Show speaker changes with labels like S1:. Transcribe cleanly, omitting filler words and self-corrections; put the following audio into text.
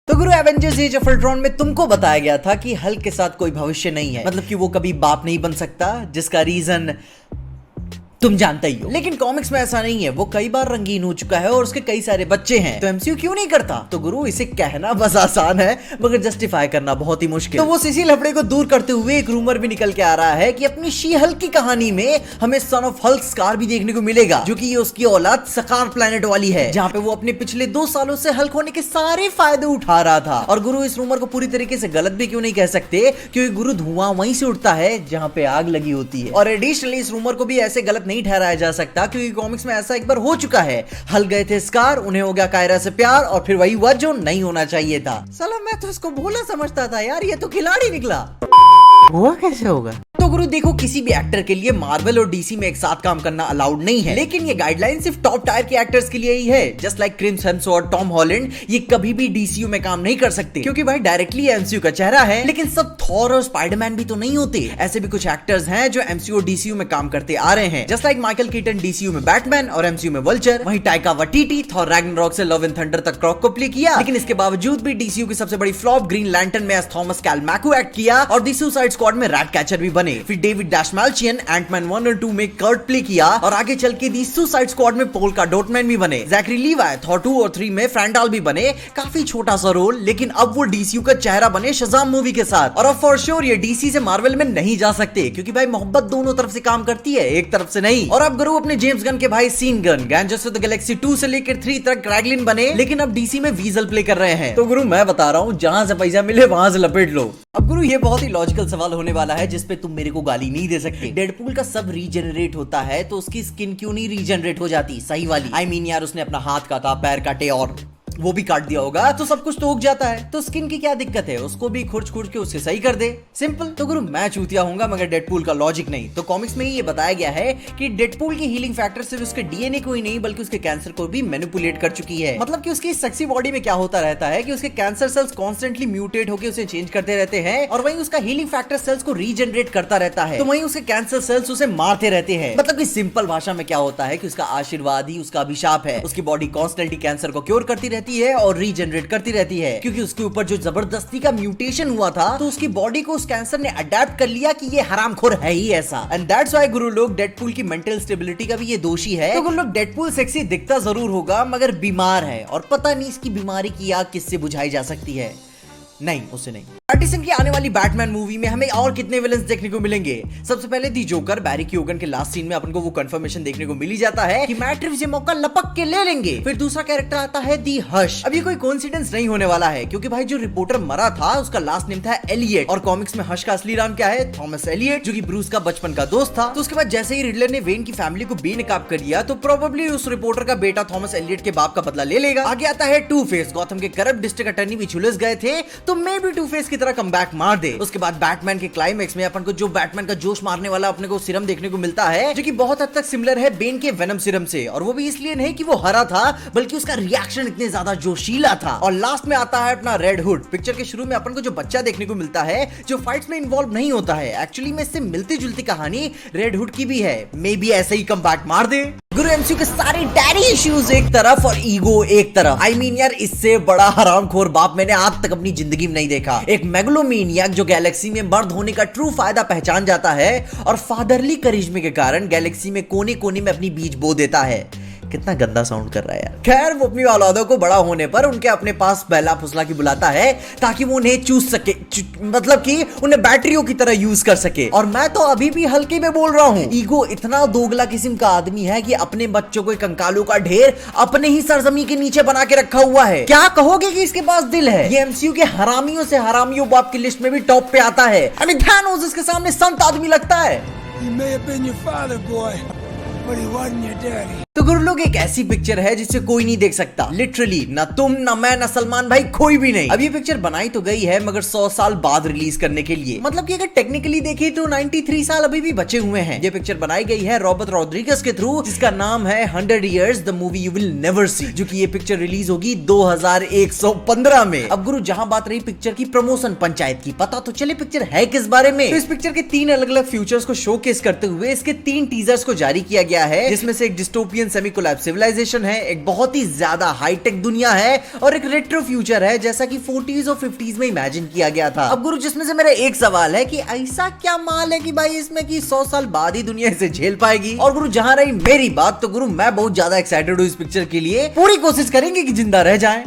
S1: तो गुरु Avengers as of Ultron में तुमको बताया गया था कि हल्क के साथ कोई भविष्य नहीं है, मतलब कि वो कभी बाप नहीं बन सकता, जिसका रीजन तुम जानते ही हो। लेकिन कॉमिक्स में ऐसा नहीं है, वो कई बार रंगीन हो चुका है और उसके कई सारे बच्चे हैं, तो एमसीयू क्यों नहीं करता? तो गुरु इसे कहना बस आसान है मगर जस्टिफाई करना बहुत ही मुश्किल। तो वो इसी लफड़े को दूर करते हुए एक रूमर भी निकल के आ रहा है कि अपनी शी हल्क की कहानी में हमें सन ऑफ हल्क स्कार भी देखने को मिलेगा, जो कि ये उसकी औलाद सकार प्लेनेट वाली है, जहाँ पे वो अपने पिछले 2 सालों से हल्क होने के सारे फायदे उठा रहा था। और गुरु इस रूमर को पूरी तरीके से गलत भी क्यों नहीं कह सकते, क्योंकि गुरु धुआं वहीं से उठता है जहाँ पे आग लगी होती है। और एडिशनली इस रूमर को भी ऐसे गलत नहीं ठहराया जा सकता, क्योंकि कॉमिक्स में ऐसा एक बार हो चुका है। हल्क गए थे स्कार, उन्हें हो गया कायरा से प्यार और फिर वही हुआ जो नहीं होना चाहिए था। साला मैं तो इसको भोला समझता था यार, ये तो खिलाड़ी निकला। हुआ कैसे होगा? तो गुरु देखो, किसी भी एक्टर के लिए मार्वल और डीसी में एक साथ काम करना अलाउड नहीं है, लेकिन ये गाइडलाइन सिर्फ टॉप टायर के एक्टर्स के लिए ही है। Just like Chris Hemsworth, Tom Holland, ये कभी भी डीसीयू में काम नहीं कर सकते, क्योंकि भाई डायरेक्टली एमसीयू का चेहरा है। लेकिन सब थॉर और स्पाइडरमैन भी तो नहीं होते। ऐसे भी कुछ एक्टर्स हैं जो एमसीयू और डीसीयू में काम करते आ रहे हैं, just like Michael Keaton DCU में बैटमैन और एमसीयू में वल्चर। वहीं टाइका वाइटिटी थॉर रैग्नारॉक से लव एंड थंडर तक क्रॉक को प्ले किया, लेकिन इसके बावजूद भी डीसीयू की सबसे बड़ी फ्लॉप ग्रीन लैंटर्न में थॉमस कैलमैको एक्ट किया और द सुसाइड स्क्वाड में रैट कैचर भी बने। फिर डेविड डैशमाल्चियन एंटमैन 1 और 2 में कर्ट प्ले किया और आगे चल के दी सुसाइड स्क्वाड में पोल का डॉटमैन भी बने। जैकरी लीवाई थॉर 2 और 3 में फ्रैंडाल भी बने, काफी छोटा सा रोल, लेकिन अब वो डीसीयू का चेहरा बने शज़ाम मूवी के साथ। और अब फॉर श्योर ये डीसी से मार्वल में नहीं जा सकते, क्योंकि भाई मोहब्बत दोनों तरफ से काम करती है, एक तरफ से नहीं। और अब गुरु अपने जेम्स गन के भाई Sean Gunn Guardians of the Galaxy 2 से लेकर 3 तक क्रैगलिन बने, लेकिन अब डीसी में वीजल प्ले कर रहे हैं। तो गुरु मैं बता रहा हूँ, जहां से पैसा मिले वहां से लपेट लो। अब गुरु ये बहुत ही लॉजिकल सवाल होने वाला है, जिसपे तुम मेरे को गाली नहीं दे सकते। डेडपूल का सब रीजनरेट होता है, तो उसकी स्किन क्यों नहीं रीजनरेट हो जाती सही वाली? I mean यार, उसने अपना हाथ काटा, पैर काटे और वो भी काट दिया होगा, तो सब कुछ तो उग जाता है, तो स्किन की क्या दिक्कत है? उसको भी खुर्च खुर्च के उससे सही कर दे, सिंपल। तो गुरु मैं चूतिया होऊंगा मगर डेडपूल का लॉजिक नहीं। तो कॉमिक्स में ही ये बताया गया है कि डेडपूल की हीलिंग फैक्टर सिर्फ उसके डीएनए को ही नहीं बल्कि उसके कैंसर को भी मैनिपुलेट कर चुकी है। मतलब कि उसकी सेक्सी बॉडी में क्या होता रहता है कि उसके कैंसर सेल्स कॉन्स्टेंटली म्यूटेट होकर उसे चेंज करते रहते हैं, और वहीं उसका हीलिंग फैक्टर सेल्स को रीजनरेट करता रहता है, तो वहीं उसके कैंसर सेल्स उसे मारते रहते हैं। मतलब कि सिंपल भाषा में क्या होता है कि उसका आशीर्वाद ही उसका अभिशाप है। उसकी बॉडी कॉन्स्टेंटली कैंसर को क्योर करती रहती है और रीजनरेट करती रहती है, क्योंकि उसके ऊपर जो जबरदस्ती का म्यूटेशन हुआ था, तो उसकी बॉडी को उस कैंसर ने अडेप्ट कर लिया कि ये हरामखोर है ही ऐसा। एंड दैट्स व्हाई गुरु लोग डेडपूल की मेंटल स्टेबिलिटी का भी ये दोषी है। तो गुरु लोग डेडपूल सेक्सी दिखता जरूर होगा मगर बीमार है, और पता नहीं इसकी बीमारी की आग किससे बुझाई जा सकती है। नहीं, उससे नहीं। पैटिसन की आने वाली बैटमैन मूवी में हमें और कितने विलेंस देखने को मिलेंगे? सबसे पहले दी जोकर बैरी क्यूगन के लास्ट सीन में अपन को वो कंफर्मेशन देखने को मिल ही जाता है कि मैट रिव्स ये मौका लपक के ले लेंगे। फिर दूसरा कैरेक्टर आता है दी हश। अब ये कोई कोइंसिडेंस नहीं होने वाला है, क्योंकि भाई जो रिपोर्टर मरा था उसका लास्ट नेम था एलियट, और कॉमिक्स में हश का असली नाम क्या है? थॉमस एलियट, जो कि ब्रूस का बचपन का दोस्त था। तो उसके बाद जैसे ही रिडलर ने वेन की फैमिली को बेनकाब कर लिया, तो प्रोबेबली उस रिपोर्टर का बेटा थॉमस एलियट के बाप का बदला ले लेगा। आगे आता है टू फेस, गॉथम के करप्ट डिस्ट्रिक्ट अटर्नी भी झुलस गए थे, तो मे बी टू फेस की तरह कमबैक मार दे। उसके बाद बैटमैन के क्लाइमेक्स में अपन को जो बैटमैन का जोश मारने वाला अपने को सीरम देखने को मिलता है, जो कि बहुत हद तक सिमिलर है बेन के वेनम सीरम से, और वो भी इसलिए नहीं कि वो हरा था बल्कि उसका रिएक्शन इतने ज्यादा जोशीला था। और लास्ट में आता है अपना रेड हुड। पिक्चर के शुरू में अपन को जो बच्चा देखने को मिलता है जो फाइट्स में इन्वॉल्व नहीं होता है, एक्चुअली में इससे मिलती जुलती कहानी रेड हुड की भी है। मे बी ऐसे ही कमबैक मार दे। गुरु एमसीयू के सारे डैडी इश्यूज एक तरफ और ईगो एक तरफ। I mean यार, इससे बड़ा हरामखोर बाप मैंने आज तक अपनी जिंदगी में नहीं देखा। एक मेगलोमेनियक जो गैलेक्सी में मर्द होने का ट्रू फायदा पहचान जाता है और फादरली करिश्मे के कारण गैलेक्सी में कोने कोने में अपनी बीज बो देता है। कितना गंदा साउंड कर रहा है यार। खैर, वो अपनी औलादों को बड़ा होने पर उनके अपने पास बहला फुसला की बुलाता है ताकि वो उन्हें चूस सके, मतलब कि उन्हें बैटरियों की तरह यूज कर सके। और मैं तो अभी भी हल्के में बोल रहा हूँ, ईगो इतना दोगला किस्म का आदमी है कि अपने बच्चों को कंकालों का ढेर अपने ही सरजमी के नीचे बना के रखा हुआ है। क्या कहोगे कि इसके पास दिल है? ये एमसीयू के हरामियों से हरामियों बाप की लिस्ट में भी टॉप पे आता है। I mean, थानोस इसके सामने संत आदमी लगता है।
S2: He may have been your father, boy, but he wasn't your daddy.
S1: तो गुरु लोग, एक ऐसी पिक्चर है जिसे कोई नहीं देख सकता, लिटरली, ना तुम ना मैं ना सलमान भाई, कोई भी नहीं। अब ये पिक्चर बनाई तो गई है मगर 100 साल बाद रिलीज करने के लिए। मतलब कि अगर टेक्निकली देखें तो 93 साल अभी भी बचे हुए हैं। ये पिक्चर बनाई गई है रॉबर्ट रॉड्रिगस के थ्रू, जिसका नाम है 100 Years the movie you will never see, जो कि ये पिक्चर रिलीज होगी 2115 में। अब गुरु, जहां बात रही पिक्चर की प्रमोशन पंचायत की, पता तो चले पिक्चर है किस बारे में। तो इस पिक्चर के 3 अलग अलग फ्यूचर्स को शोकेस करते हुए इसके 3 टीजर्स को जारी किया गया गया है, जिसमें से एक डिस्टोपियन सेमी कोलैप्स सिविलाइजेशन है, एक बहुत ही ज्यादा हाईटेक दुनिया है और एक रेट्रो फ्यूचर है, जैसा कि 40s और 50s में इमेजिन किया गया था। अब गुरु, जिसमें से मेरा एक सवाल है कि ऐसा क्या माल है कि भाई इसमें कि 100 साल बाद ही दुनिया इसे झेल पाएगी? और गुरु, जहां रही मेरी बात, तो गुरु मैं बहुत ज्यादा एक्साइटेड हूं इस पिक्चर के लिए। पूरी कोशिश करेंगे कि जिंदा रह जाएं।